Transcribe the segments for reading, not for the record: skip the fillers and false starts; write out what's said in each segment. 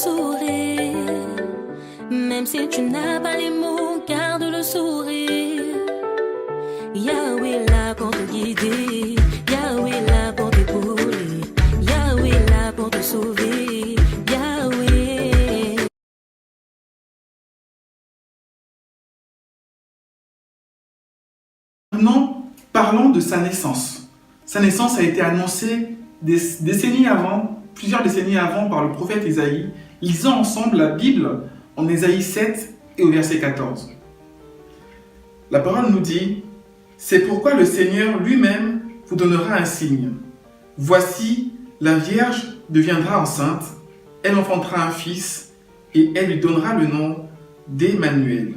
sourire. Même si tu n'as pas les mots, garde le sourire. Yahweh là pour te guider, Yahweh là pour t'épauler, Yahweh là pour te sauver, Yahweh. Maintenant, parlons de sa naissance. Sa naissance a été annoncée des décennies avant, plusieurs décennies avant par le prophète Isaïe. Lisons ensemble la Bible en Isaïe 7 et au verset 14. La parole nous dit: c'est pourquoi le Seigneur lui-même vous donnera un signe. Voici, la Vierge deviendra enceinte, elle enfantera un fils et elle lui donnera le nom d'Emmanuel.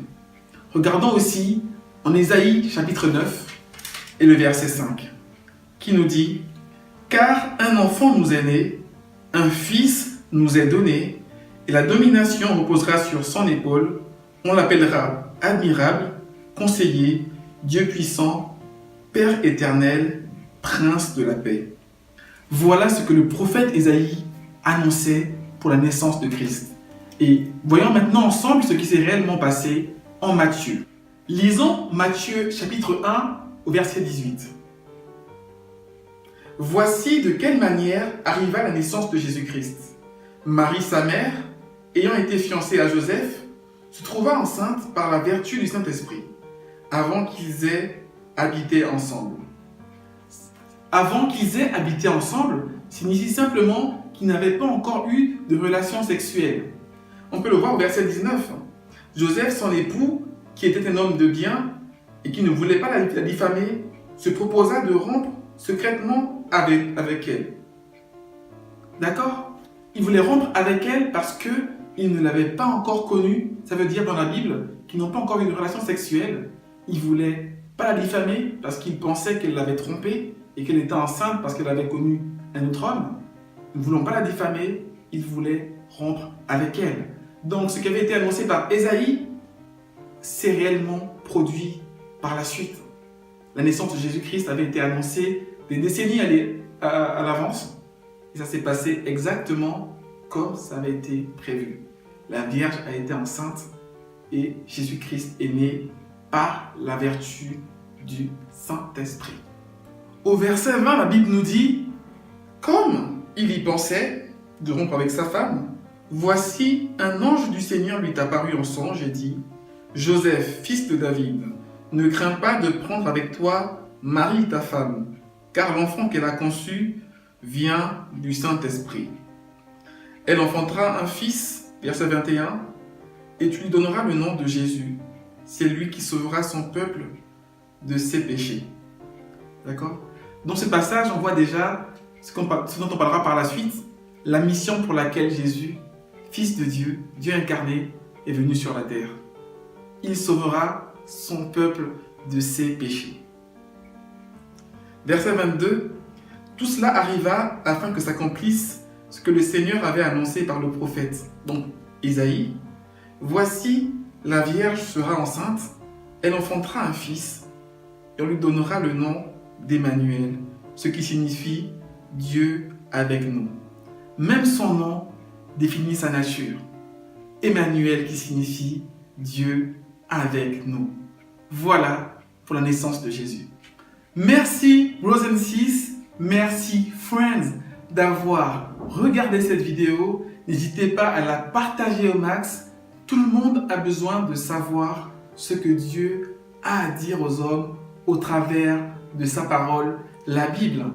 Regardons aussi en Isaïe chapitre 9 et le verset 5 qui nous dit: car un enfant nous est né, un fils nous est donné, et la domination reposera sur son épaule. On l'appellera admirable, conseiller, Dieu puissant, Père éternel, prince de la paix. Voilà ce que le prophète Isaïe annonçait pour la naissance de Christ. Et voyons maintenant ensemble ce qui s'est réellement passé en Matthieu. Lisons Matthieu chapitre 1 au verset 18. Voici de quelle manière arriva la naissance de Jésus-Christ. Marie, sa mère, ayant été fiancée à Joseph, se trouva enceinte par la vertu du Saint-Esprit, avant qu'ils aient habité ensemble. Avant qu'ils aient habité ensemble signifie simplement qu'ils n'avaient pas encore eu de relations sexuelles. On peut le voir au verset 19. Joseph, son époux, qui était un homme de bien et qui ne voulait pas la diffamer, se proposa de rompre secrètement avec elle. D'accord? Il voulait rompre avec elle parce qu'il ne l'avait pas encore connue. Ça veut dire dans la Bible qu'ils n'ont pas encore eu de relation sexuelle. Il ne voulait pas la diffamer parce qu'il pensait qu'elle l'avait trompée et qu'elle était enceinte parce qu'elle avait connu un autre homme. Ne voulant pas la diffamer, il voulait rompre avec elle. Donc ce qui avait été annoncé par Ésaïe s'est réellement produit par la suite. La naissance de Jésus-Christ avait été annoncée des décennies à l'avance. Et ça s'est passé exactement comme ça avait été prévu. La Vierge a été enceinte et Jésus-Christ est né par la vertu du Saint-Esprit. Au verset 20, la Bible nous dit: comme il y pensait de rompre avec sa femme, voici un ange du Seigneur lui est apparu en songe et dit: Joseph, fils de David, ne crains pas de prendre avec toi Marie ta femme, car l'enfant qu'elle a conçu vient du Saint-Esprit. Elle enfantera un fils, verset 21, et tu lui donneras le nom de Jésus. C'est lui qui sauvera son peuple de ses péchés. D'accord? Dans ce passage, on voit déjà ce dont on parlera par la suite, la mission pour laquelle Jésus, Fils de Dieu, Dieu incarné, est venu sur la terre. Il sauvera son peuple de ses péchés. Verset 22, tout cela arriva afin que s'accomplisse ce que le Seigneur avait annoncé par le prophète, donc Isaïe. Voici, la Vierge sera enceinte, elle enfantera un fils, et on lui donnera le nom d'Emmanuel, ce qui signifie Dieu avec nous. Même son nom définit sa nature. Emmanuel qui signifie Dieu avec nous. Voilà pour la naissance de Jésus. Merci Bros and Sis, merci Friends d'avoir regardé cette vidéo. N'hésitez pas à la partager au max. Tout le monde a besoin de savoir ce que Dieu a à dire aux hommes au travers de sa parole, la Bible.